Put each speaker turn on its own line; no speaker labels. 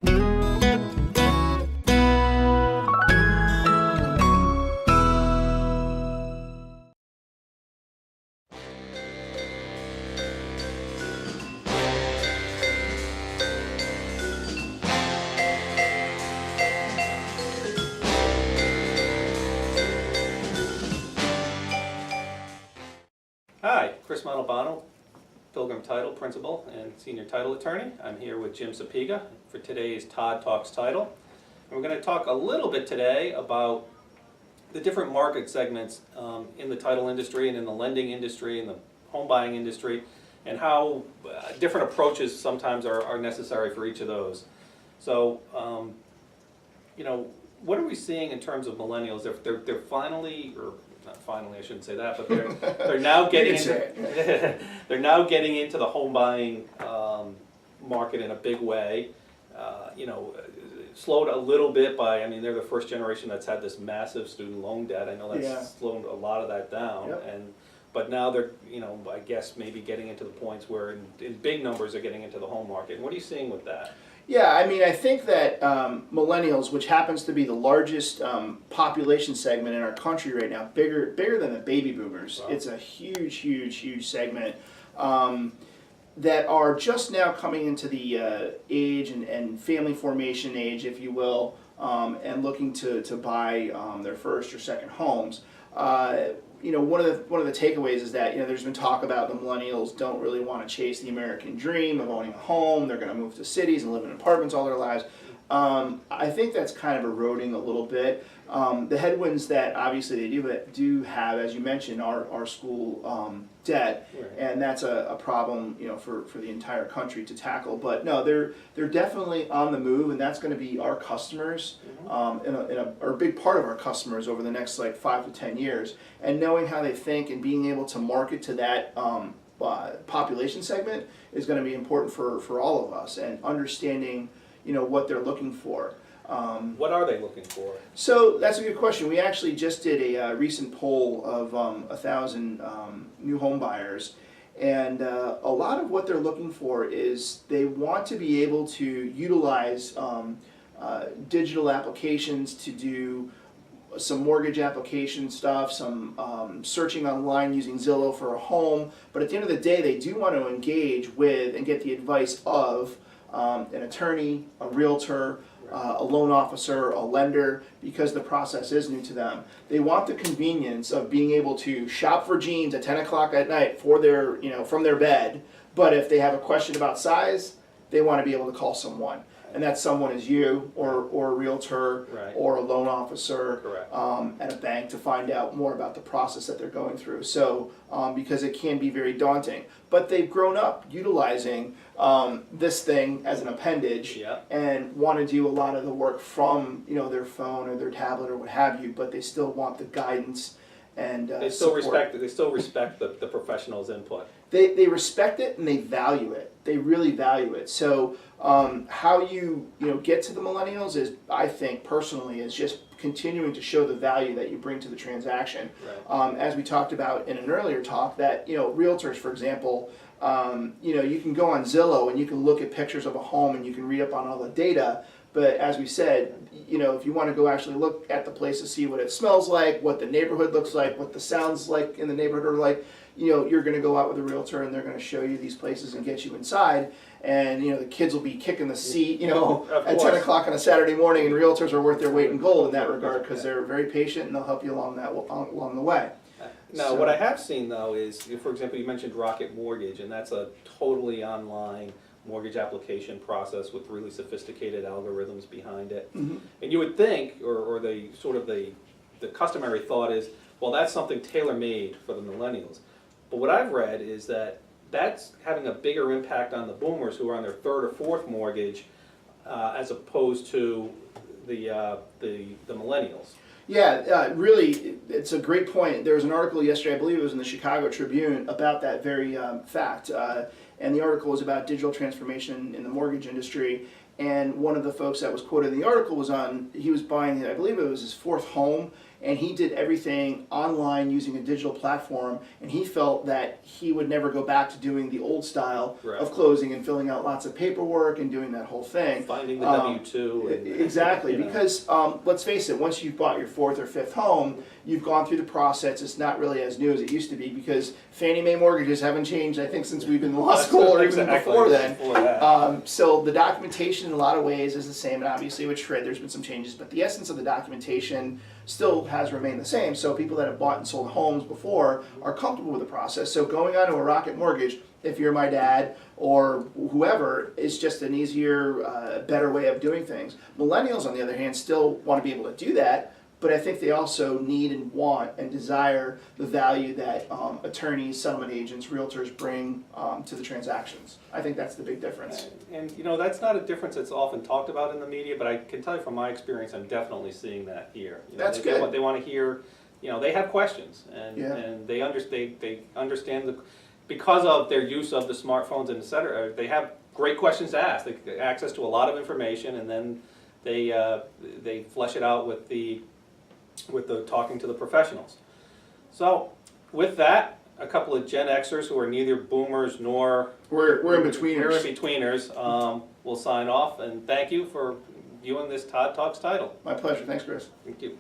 Hi, Chris Montalbano, Pilgrim Title Principal and Senior Title Attorney. I'm here with Jim Sapiga for today's TOD Talks Title. And we're going to talk a little bit today about the different market segments in the title industry and in the lending industry and the home buying industry, and how different approaches sometimes are necessary for each of those. So, what are we seeing in terms of millennials? They're finally, or not finally, I shouldn't say that, but they're now getting into they're now getting into the home buying market in a big way. Slowed a little bit by, they're the first generation that's had this massive student loan debt. I know that's slowed a lot of that down, but now they're, I guess maybe getting into the points where in big numbers they're getting into the home market. And what are you seeing with that?
Yeah, I think that millennials, which happens to be the largest population segment in our country right now, bigger than the baby boomers. Wow. It's a huge segment that are just now coming into the age and family formation age, if you will, and looking to buy their first or second homes. One of the takeaways is that there's been talk about the millennials don't really want to chase the American dream of owning a home. They're going to move to cities and live in apartments all their lives. I think that's kind of eroding a little bit. The headwinds that obviously they do have, as you mentioned, are school debt, and that's a problem for the entire country to tackle. But no, they're definitely on the move, and that's going to be our customers, or a big part of our customers over the next 5 to 10 years. And knowing how they think and being able to market to that population segment is going to be important for all of us, and understanding what they're looking for.
What are they looking for?
So that's a good question. We actually just did a recent poll of 1,000 new home buyers, and a lot of what they're looking for is they want to be able to utilize digital applications to do some mortgage application stuff, some searching online using Zillow for a home, but at the end of the day they do want to engage with and get the advice of an attorney, a realtor, a loan officer, a lender, because the process is new to them. They want the convenience of being able to shop for jeans at 10 o'clock at night for their, from their bed, but if they have a question about size, they want to be able to call someone. And that someone is you, or a realtor, or a loan officer at a bank, to find out more about the process that they're going through. So, because it can be very daunting. But they've grown up utilizing this thing as an appendage, and want to do a lot of the work from their phone or their tablet or what have you. But they still want the guidance and
they still respect it. They still respect the professional's input.
They respect it and they value it. They really value it. So how you get to the millennials is, I think personally, is just continuing to show the value that you bring to the transaction. As we talked about in an earlier talk, that realtors, for example, you can go on Zillow and you can look at pictures of a home and you can read up on all the data. But as we said, if you want to go actually look at the place to see what it smells like, what the neighborhood looks like, what the sounds like in the neighborhood are like, you're going to go out with a realtor and they're going to show you these places and get you inside. And the kids will be kicking the seat, at 10 o'clock on a Saturday morning. And realtors are worth their weight in gold in that regard, because they're very patient and they'll help you along the way.
Now, what I have seen though is, for example, you mentioned Rocket Mortgage, and that's a totally online mortgage application process with really sophisticated algorithms behind it. And you would think, or the customary thought is, well, that's something tailor-made for the millennials. But what I've read is that that's having a bigger impact on the boomers who are on their third or fourth mortgage, as opposed to the millennials.
Yeah, really, it's a great point. There was an article yesterday, I believe it was in the Chicago Tribune, about that very fact. And the article was about digital transformation in the mortgage industry. And one of the folks that was quoted in the article was he was buying, I believe it was his fourth home, and he did everything online using a digital platform, and he felt that he would never go back to doing the old style
Right.
of closing and filling out lots of paperwork and doing that whole thing.
Finding the W-2.
Exactly,
you know.
because let's face it, once you've bought your fourth or fifth home, you've gone through the process. It's not really as new as it used to be because Fannie Mae mortgages haven't changed, I think, since we've been in law school or even
Exactly,
before then.
before that.
So the documentation in a lot of ways is the same, and obviously with Shred there's been some changes, but the essence of the documentation still has remained the same. So people that have bought and sold homes before are comfortable with the process. So going on to a Rocket Mortgage, if you're my dad or whoever, is just an easier, better way of doing things. Millennials, on the other hand, still want to be able to do that, but I think they also need and want and desire the value that attorneys, settlement agents, realtors bring to the transactions. I think that's the big difference.
And you know, that's not a difference that's often talked about in the media, but I can tell you from my experience, I'm definitely seeing that here. You know,
That's
they,
good.
They want to hear, you know, they have questions, and
Yeah.
and they understand the, because of their use of the smartphones and et cetera, they have great questions to ask. They get access to a lot of information, and then they flesh it out with the talking to the professionals. So with that, a couple of Gen Xers who are neither boomers nor
We're in-betweeners.
We're in-betweeners. We'll sign off, and thank you for viewing this TOD Talks title.
My pleasure. Thanks, Chris.
Thank you.